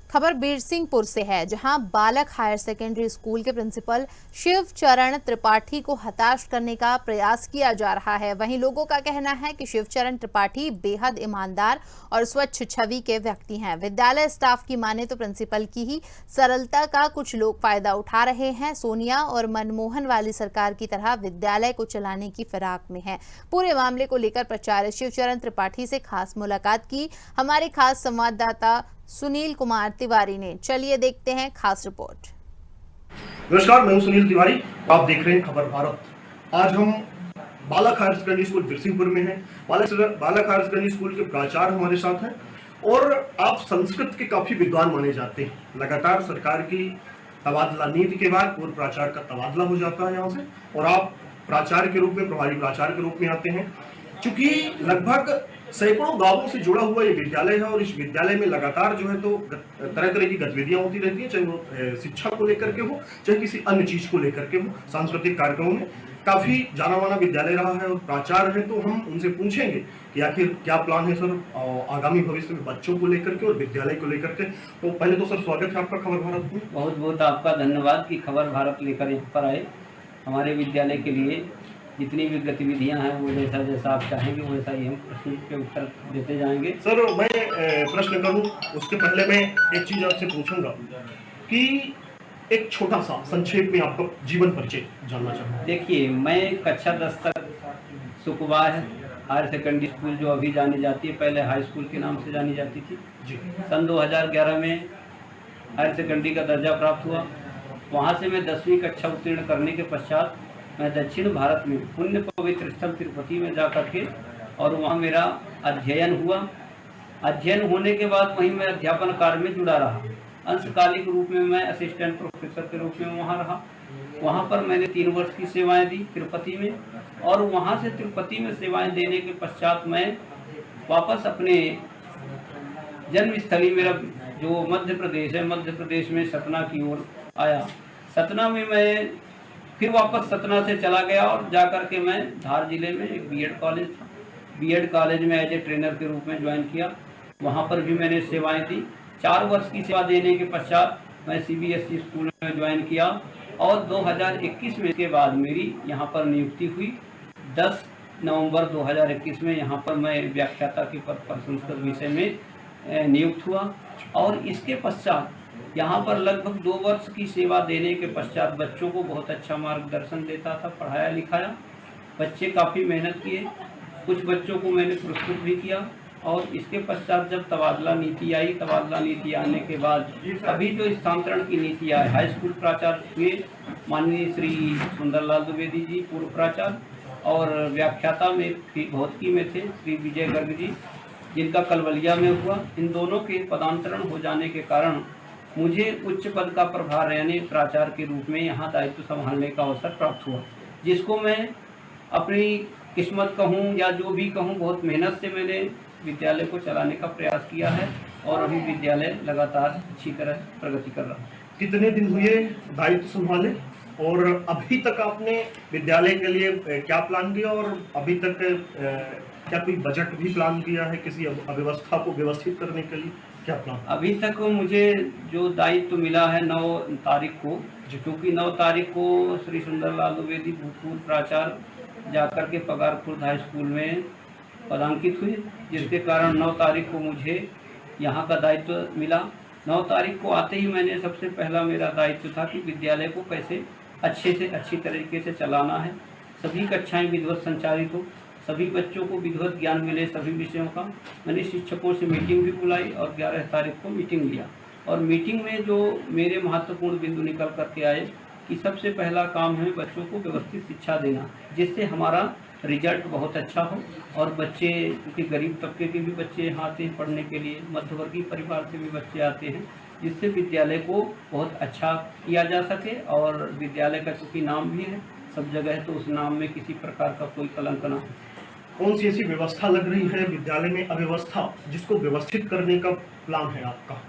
खबर बीरसिंहपुर से है, जहां बालक हायर सेकेंडरी स्कूल के प्रिंसिपल शिवचरण त्रिपाठी को हताश करने का प्रयास किया जा रहा है। वहीं लोगों का कहना है कि शिवचरण त्रिपाठी बेहद ईमानदार और स्वच्छ छवि के व्यक्ति हैं। विद्यालय स्टाफ की माने तो प्रिंसिपल की ही सरलता का कुछ लोग फायदा उठा रहे हैं। सोनिया और मनमोहन वाली सरकार की तरह विद्यालय को चलाने की फिराक में है। पूरे मामले को लेकर प्राचार्य शिवचरण त्रिपाठी से खास मुलाकात की हमारे खास संवाददाता सुनील कुमार तिवारी ने। चलिए देखते हैं खास रिपोर्ट। नमस्कार, मैं हूं सुनील तिवारी। आप देख रहे हैं खबर भारत। आज हम बालक हायर सेकेंडरी स्कूल बीरसिंहपुर में हैं। बालक हायर सेकेंडरी स्कूल के प्राचार्य हमारे साथ हैं और आप संस्कृत के काफी विद्वान माने जाते हैं। लगातार सरकार की तबादला नीति के बाद पूर्व प्राचार्य का तबादला हो जाता है यहाँ से और आप प्राचार्य के रूप में, प्रभारी प्राचार्य के रूप में आते हैं। चूंकि लगभग सैकड़ों गांवों से जुड़ा हुआ ये विद्यालय है और इस विद्यालय में लगातार जो है तो तरह तरह की गतिविधियां होती रहती हैं, चाहे वो शिक्षा को लेकर के हो, चाहे किसी अन्य चीज को लेकर के हो। सांस्कृतिक कार्यक्रमों में काफी जाना माना विद्यालय रहा है और प्राचार्य है, तो हम उनसे पूछेंगे कि आखिर क्या प्लान है सर आगामी भविष्य में बच्चों को लेकर के और विद्यालय को लेकर के। तो पहले तो सर स्वागत है आपका खबर भारत में। बहुत बहुत आपका धन्यवाद कि खबर भारत लेकर यहाँ पर आए। हमारे विद्यालय के लिए जितनी भी गतिविधियां हैं वो जैसा जैसा आप चाहेंगे वैसा ही हम प्रश्न के उत्तर देते जाएंगे। सर मैं प्रश्न करूं उसके पहले मैं एक चीज आपसे पूछूंगा कि एक छोटा सा संक्षेप में आपका जीवन परिचय जानना चाहूँगा। देखिए, मैं कक्षा 10 तक सुकवाह हायर सेकेंडरी स्कूल जो अभी जानी जाती है, पहले हाई स्कूल के नाम से जानी जाती थी जी। सन 2011 में हायर सेकेंडरी का दर्जा प्राप्त हुआ। वहाँ से मैं 10वीं कक्षा उत्तीर्ण करने के पश्चात मैं दक्षिण भारत में पुण्य पवित्र स्थल तिरुपति में जा करके और वहाँ मेरा अध्ययन हुआ। अध्ययन होने के बाद वहीं मैं अध्यापन कार्य में जुड़ा रहा। अंशकालिक रूप में मैं असिस्टेंट प्रोफेसर के रूप में वहाँ रहा। वहाँ पर मैंने 3 वर्ष की सेवाएं दी तिरुपति में और वहाँ से तिरुपति में सेवाएं देने के पश्चात मैं वापस अपने जन्मस्थली मेरा जो मध्य प्रदेश है, मध्य प्रदेश में सतना की ओर आया। सतना में मैं फिर वापस सतना से चला गया और जाकर के मैं धार जिले में एक बीएड कॉलेज था, बीएड कॉलेज में एज ए ट्रेनर के रूप में ज्वाइन किया। वहाँ पर भी मैंने सेवाएं दी। 4 वर्ष की सेवा देने के पश्चात मैं सीबीएसई स्कूल में ज्वाइन किया और 2021 में के बाद मेरी यहाँ पर नियुक्ति हुई। 10 नवंबर 2021 में यहाँ पर मैं व्याख्याता के पद पर संस्कृत विषय में नियुक्त हुआ और इसके पश्चात यहाँ पर लगभग 2 वर्ष की सेवा देने के पश्चात बच्चों को बहुत अच्छा मार्गदर्शन देता था, पढ़ाया लिखाया। बच्चे काफ़ी मेहनत किए, कुछ बच्चों को मैंने पुरस्कृत भी किया और इसके पश्चात जब तबादला नीति आई, तबादला नीति आने के बाद अभी जो स्थानांतरण की नीति आई, हाई स्कूल प्राचार्य हुए माननीय श्री सुंदरलाल द्विवेदी जी पूर्व प्राचार्य और व्याख्याता में भौतिकी में थे श्री विजय गर्ग जी, जिनका कलवलिया में हुआ। इन दोनों के पदांतरण हो जाने के कारण मुझे उच्च पद का प्रभार यानी प्राचार्य के रूप में यहाँ दायित्व संभालने का अवसर प्राप्त हुआ, जिसको मैं अपनी किस्मत कहूँ या जो भी कहूँ, बहुत मेहनत से मैंने विद्यालय को चलाने का प्रयास किया है और अभी विद्यालय लगातार अच्छी तरह प्रगति कर रहा है। कितने दिन हुए दायित्व संभाले और अभी तक आपने विद्यालय के लिए क्या प्लान किया और अभी तक क्या कोई बजट भी प्लान किया है किसी अव्यवस्था को व्यवस्थित करने के लिए, क्या प्लान? अभी तक मुझे जो दायित्व मिला है 9 तारीख को, क्योंकि 9 तारीख को श्री सुंदरलाल द्विवेदी भूतपूर्व प्राचार्य जाकर के पगारपुर हाई स्कूल में पदांकित हुए, जिसके कारण 9 तारीख को मुझे यहाँ का दायित्व मिला। 9 तारीख को आते ही मैंने सबसे पहला मेरा दायित्व था कि विद्यालय को कैसे अच्छे से अच्छी तरीके से चलाना है, सभी कक्षाएं विधिवत संचालित हो, सभी बच्चों को विधिवत ज्ञान मिले सभी विषयों का। मैंने शिक्षकों से मीटिंग भी बुलाई और 11 तारीख को मीटिंग लिया और मीटिंग में जो मेरे महत्वपूर्ण बिंदु निकल करके आए कि सबसे पहला काम है बच्चों को व्यवस्थित शिक्षा देना, जिससे हमारा रिजल्ट बहुत अच्छा हो और बच्चे, क्योंकि गरीब तबके के भी बच्चे यहाँ आते हैं पढ़ने के लिए, मध्यवर्गीय परिवार से भी बच्चे आते हैं, जिससे विद्यालय को बहुत अच्छा किया जा सके और विद्यालय का चूँकि नाम भी है सब जगह, तो उस नाम में किसी प्रकार का कोई कलंक ना हो। कौन सी ऐसी व्यवस्था लग रही है विद्यालय में अव्यवस्था जिसको व्यवस्थित करने का प्लान है आपका?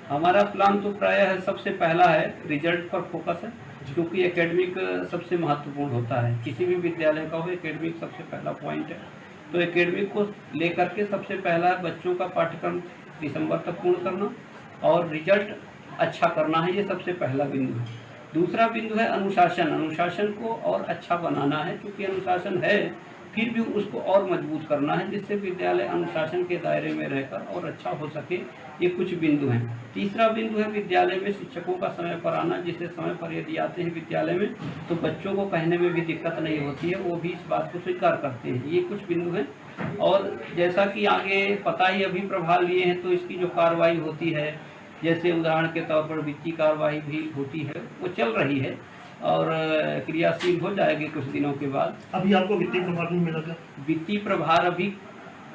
हमारा प्लान तो प्रायः है, सबसे पहला है रिजल्ट पर फोकस है, क्योंकि एकेडमिक सबसे महत्वपूर्ण होता है, किसी भी विद्यालय का हो एकेडमिक सबसे पहला पॉइंट है। तो एकेडमिक को लेकर के सबसे पहला बच्चों का पाठ्यक्रम दिसंबर तक पूर्ण करना और रिजल्ट अच्छा करना है, ये सबसे पहला बिंदु है। दूसरा बिंदु है अनुशासन। अनुशासन को और अच्छा बनाना है, क्योंकि अनुशासन है फिर भी उसको और मजबूत करना है, जिससे विद्यालय अनुशासन के दायरे में रहकर और अच्छा हो सके। ये कुछ बिंदु हैं। तीसरा बिंदु है विद्यालय में शिक्षकों का समय पर आना, जिससे समय पर यदि आते हैं विद्यालय में तो बच्चों को पढ़ने में भी दिक्कत नहीं होती है, वो भी इस बात को स्वीकार करते हैं। ये कुछ बिंदु हैं। और जैसा कि आगे पता ही अभी प्रभाव लिए हैं तो इसकी जो कार्रवाई होती है, जैसे उदाहरण के तौर पर वित्तीय कार्रवाई भी होती है, वो चल रही है और क्रियाशील हो जाएगी कुछ दिनों के बाद। अभी आपको वित्तीय प्रभार नहीं मिला क्या? वित्तीय प्रभार अभी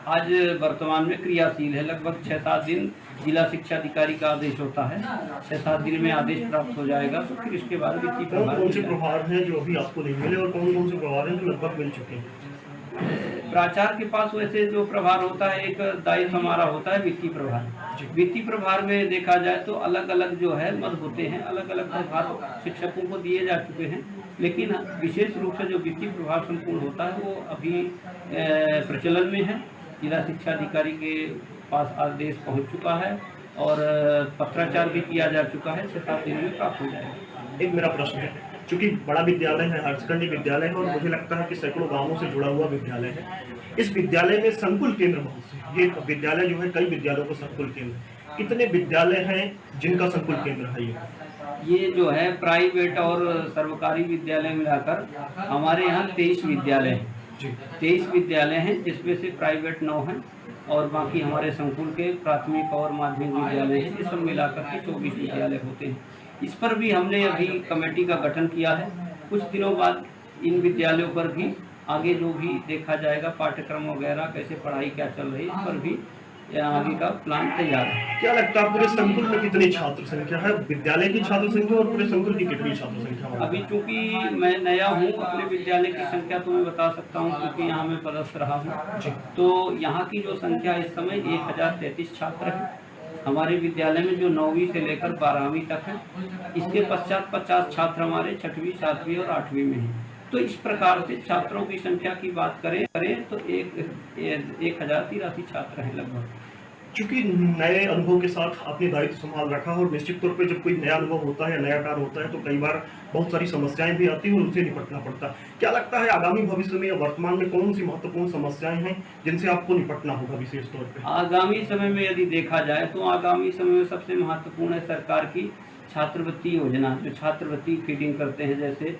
आज वर्तमान में क्रियाशील है। लगभग 6-7 दिन जिला शिक्षा अधिकारी का आदेश होता है, 6-7 दिन में आदेश प्राप्त हो जाएगा, तो फिर इसके बाद वित्तीय प्रभार। कौन से प्रभार हैं जो अभी आपको नहीं मिले और कौन से प्रभार हैं जो लगभग मिल चुके हैं? प्राचार्य के पास वैसे जो प्रभार होता है, एक दायित्व हमारा होता है वित्तीय प्रभार। वित्तीय प्रभार में देखा जाए तो अलग अलग जो है मद होते हैं, अलग अलग प्रभार शिक्षकों को दिए जा चुके हैं, लेकिन विशेष रूप से जो वित्तीय प्रभार संपूर्ण होता है वो अभी प्रचलन में है। जिला शिक्षा अधिकारी के पास आदेश पहुंच चुका है और पत्राचार भी किया जा चुका है, 6-7 दिन में प्राप्त हो जाएगा। एक मेरा प्रश्न है, चूंकि बड़ा विद्यालय है, हायर सेकेंडरी विद्यालय है और मुझे लगता है कि सैकड़ों गांवों से जुड़ा हुआ विद्यालय है। इस विद्यालय में संकुल केंद्र बहुत से, ये विद्यालय जो है कई विद्यालयों का संकुल केंद्र। कितने विद्यालय हैं जिनका संकुल केंद्र है? ये जो है प्राइवेट और सरकारी विद्यालय मिलाकर हमारे यहाँ 23 विद्यालय हैं। 23 विद्यालय हैं, जिसमें से प्राइवेट 9 हैं और बाकी हमारे संकुल के प्राथमिक और माध्यमिक विद्यालय हैं। ये सब मिलाकर के 24 विद्यालय होते हैं। इस पर भी हमने अभी कमेटी का गठन किया है। कुछ दिनों बाद इन विद्यालयों पर भी आगे जो भी देखा जाएगा, पाठ्यक्रम वगैरह कैसे पढ़ाई क्या चल रही है, इस पर भी आगे का प्लान तैयार है। क्या लगता है पूरे संकुल में कितनी छात्र संख्या है? विद्यालय की छात्र संख्या और पूरे संकुल की कितनी छात्र संख्या है? अभी चूंकि मैं नया हूँ, अपने विद्यालय की संख्या तो मैं बता सकता हूँ क्योंकि यहाँ मैं पदस्थ रहा हूँ। तो यहाँ की जो संख्या इस समय 1033 छात्र है हमारे विद्यालय में, जो 9वीं से लेकर 12वीं तक है। इसके पश्चात 50 छात्र हमारे 6वीं, 7वीं और 8वीं में हैं। तो इस प्रकार से छात्रों की संख्या की बात करें तो 1083 छात्र हैं लगभग। चूंकि नए अनुभव के साथ आपने दायित्व संभाल रखा और निश्चित तौर पे जब कोई नया अनुभव होता है, नया कार्य होता है तो कई बार बहुत सारी समस्याएं भी आती हैं और उनसे निपटना पड़ता है। क्या लगता है आगामी भविष्य में या वर्तमान में कौन सी महत्वपूर्ण समस्याएं हैं जिनसे आपको निपटना होगा विशेष तौर पे? आगामी समय में यदि देखा जाए तो आगामी समय में सबसे महत्वपूर्ण है सरकार की छात्रवृत्ति योजना, जो छात्रवृत्ति फीडिंग करते हैं। जैसे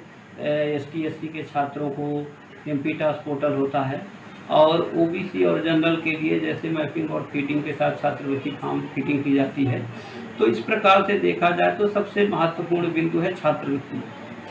ST/SC के छात्रों को एमपीटास पोर्टल होता है और OBC और जनरल के लिए जैसे मैपिंग और फीडिंग के साथ छात्रवृत्ति फॉर्म फीडिंग की जाती है। तो इस प्रकार से देखा जाए तो सबसे महत्वपूर्ण बिंदु है छात्रवृत्ति।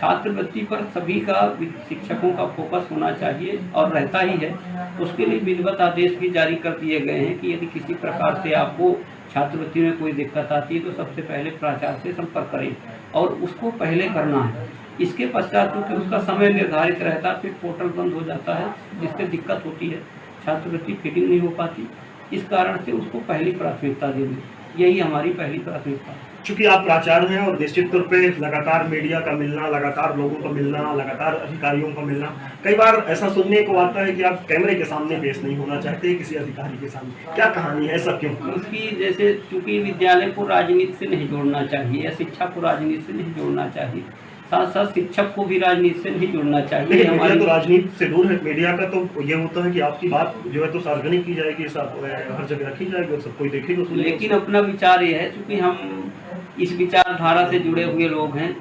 छात्रवृत्ति पर सभी का शिक्षकों का फोकस होना चाहिए और रहता ही है। उसके लिए विधिवत आदेश भी जारी कर दिए गए हैं कि यदि किसी प्रकार से आपको छात्रवृत्ति में कोई दिक्कत आती है तो सबसे पहले प्राचार्य से संपर्क करें और उसको पहले करना है। इसके पश्चात क्योंकि उसका समय निर्धारित रहता है, फिर पोर्टल बंद हो जाता है, जिससे दिक्कत होती है, छात्रवृत्ति फीडिंग नहीं हो पाती। इस कारण से उसको पहली प्राथमिकता देनी, यही हमारी पहली प्राथमिकता है। चूंकि आप प्राचार्य हैं और निश्चित तौर पे लगातार मीडिया का मिलना, लगातार लोगों का मिलना, लगातार अधिकारियों का मिलना, कई बार ऐसा सुनने को आता है कि आप कैमरे के सामने पेश नहीं होना चाहते किसी अधिकारी के सामने। क्या कहानी है, ऐसा क्यों? उसकी जैसे चूंकि विद्यालय को राजनीति से नहीं जोड़ना चाहिए या शिक्षा को राजनीति से नहीं जोड़ना चाहिए, साथ साथ शिक्षक को भी राजनीति से नहीं जुड़ना चाहिए। लेकिन मीडिया तो राजनीति से दूर है। मीडिया का तो ये होता है कि आपकी बात जो है तो सार्वजनिक की जाएगी, हर जगह रखी जाएगी और सब कोई देखेगा। लेकिन अपना विचार ये है, चूँकि हम इस विचारधारा से जुड़े हुए लोग हैं,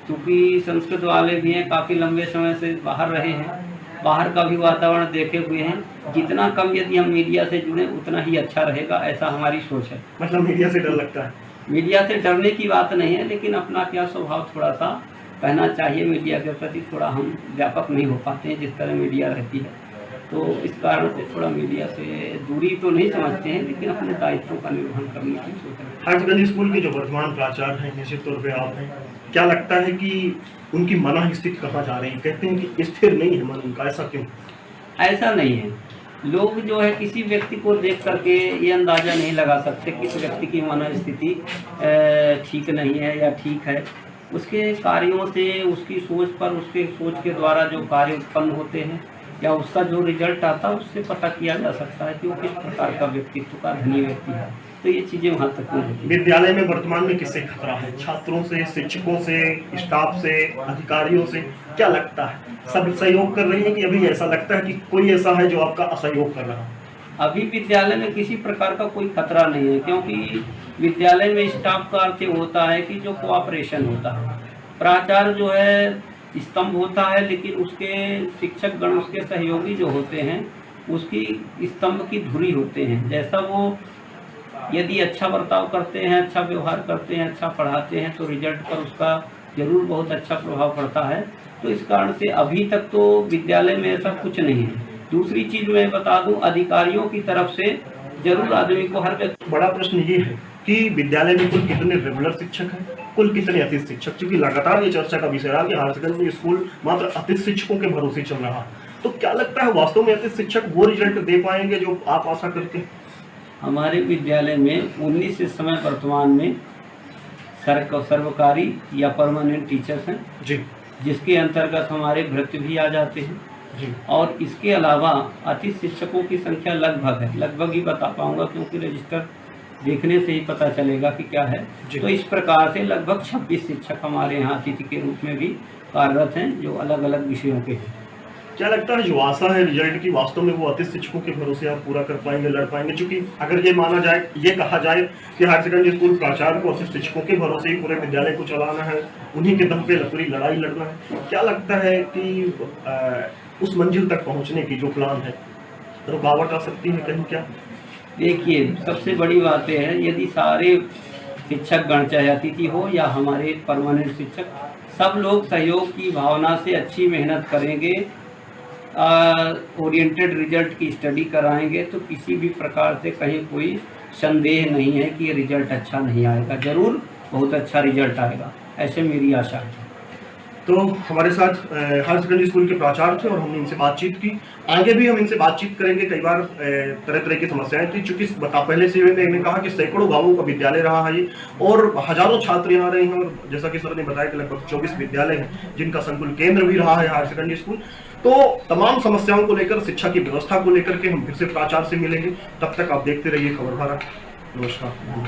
चूँकि संस्कृत वाले भी हैं, काफ़ी लंबे समय से बाहर रहे हैं, बाहर का भी वातावरण देखे हुए हैं। जितना कम यदि हम मीडिया से जुड़ें उतना ही अच्छा रहेगा, ऐसा हमारी सोच है। मतलब मीडिया से डर लगता है? मीडिया से डरने की बात नहीं है, लेकिन अपना क्या स्वभाव थोड़ा सा कहना चाहिए। मीडिया के प्रति थोड़ा हम व्यापक नहीं हो पाते हैं जिस तरह मीडिया रहती है, तो इस कारण से थोड़ा मीडिया से दूरी तो नहीं समझते हैं, लेकिन अपने दायित्वों का निर्वहन करने की सोच है। हायर सेकेंडरी स्कूल के जो वर्तमान प्राचार्य हैं, निश्चित तौर पे आप हैं, क्या लगता है कि उनकी मन स्थिति कहाँ जा रही है? कहते हैं कि स्थिर नहीं है मन उनका, ऐसा क्यों? ऐसा नहीं है। लोग जो है किसी व्यक्ति को देख करके ये अंदाज़ा नहीं लगा सकते कि इस व्यक्ति की मन स्थिति ठीक नहीं है या ठीक है। उसके कार्यों से, उसकी सोच पर, उसके सोच के द्वारा जो कार्य उत्पन्न होते हैं या उसका जो रिजल्ट आता है उससे पता किया जा सकता है कि वो किस प्रकार का व्यक्तित्व का धनी व्यक्ति है। तो ये चीज़ें वहाँ तक नहीं होती। विद्यालय में वर्तमान में किससे खतरा है? छात्रों से, शिक्षकों से, स्टाफ से, अधिकारियों से? क्या लगता है, सब सहयोग कर रहे हैं कि अभी ऐसा लगता है कि कोई ऐसा है जो आपका असहयोग कर रहा है? अभी विद्यालय में किसी प्रकार का कोई खतरा नहीं है, क्योंकि विद्यालय में स्टाफ का अर्थ होता है कि जो कोऑपरेशन होता है। प्राचार्य जो है स्तंभ होता है, लेकिन उसके शिक्षक गण, उसके सहयोगी जो होते हैं, उसकी स्तंभ की धुरी होते हैं। जैसा वो यदि अच्छा बर्ताव करते हैं, अच्छा व्यवहार करते हैं, अच्छा पढ़ाते हैं, तो रिजल्ट पर उसका जरूर बहुत अच्छा प्रभाव पड़ता है। तो इस कारण से अभी तक तो विद्यालय में ऐसा कुछ नहीं है। दूसरी चीज़ मैं बता दूं, अधिकारियों की तरफ से जरूर आदमी को हर व्यक्ति। बड़ा प्रश्न ये है कि विद्यालय में कुल कितने रेगुलर शिक्षक हैं, कुल कितने अतिथि शिक्षक? क्योंकि लगातार ये चर्चा का विषय रहा कि हायर सेकेंडरी स्कूल मात्र अतिथि शिक्षकों के भरोसे चल रहा है। तो क्या लगता है, वास्तव में अतिथि शिक्षक वो रिजल्ट दे पाएंगे जो आप आशा करते हैं? हमारे विद्यालय में 19 इस समय वर्तमान में सर्वकारी या परमानेंट टीचर्स हैं जी, जिसके अंतर्गत हमारे भृत्य भी आ जाते हैं जी। और इसके अलावा अतिथि शिक्षकों की संख्या लगभग है, लगभग ही बता पाऊंगा क्योंकि रजिस्टर देखने से ही पता चलेगा कि क्या है। जी। तो इस प्रकार से लगभग 26 शिक्षक हमारे यहाँ अतिथि के रूप में भी कार्यरत हैं, जो अलग अलग विषयों के हैं। क्या लगता है, जो आशा है रिजल्ट की, वास्तव में वो अतिथि शिक्षकों के भरोसे आप पूरा कर पाएंगे, लड़ पाएंगे? क्योंकि अगर ये माना जाए, ये कहा जाए कि हायर सेकेंडरी स्कूल प्राचार्य को अतिथि शिक्षकों के भरोसे ही पूरे विद्यालय को चलाना है, उन्हीं के दम पे पूरी लड़ाई लड़ना है, क्या लगता है कि उस मंजिल तक पहुंचने की जो प्लान है, रुकावट आ सकती है कहीं? क्या देखिए, सबसे बड़ी बात यह है, यदि सारे शिक्षक गण, चाहे अतिथि हो या हमारे परमानेंट शिक्षक, सब लोग सहयोग की भावना से अच्छी मेहनत करेंगे, ओरिएंटेड रिजल्ट की स्टडी कराएंगे, तो किसी भी प्रकार से कहीं कोई संदेह नहीं है कि ये रिजल्ट अच्छा नहीं आएगा। ज़रूर बहुत अच्छा रिजल्ट आएगा, ऐसे मेरी आशा है। तो हमारे साथ हायर सेकेंडरी स्कूल के प्राचार्य थे और हमने इनसे बातचीत की। आगे भी हम इनसे बातचीत करेंगे। कई बार तरह तरह की समस्याएं थी, चूंकि पहले से मैंने कहा कि सैकड़ों गांवों का विद्यालय रहा है ये, और हजारों छात्र यहाँ रहे हैं, और जैसा कि सर ने बताया कि लगभग 24 विद्यालय हैं जिनका संकुल केंद्र भी रहा है हायर सेकेंडरी स्कूल। तो तमाम समस्याओं को लेकर, शिक्षा की व्यवस्था को लेकर के हम फिर से प्राचार्य से मिलेंगे। तब तक आप देखते रहिए खबर भारत। नमस्कार।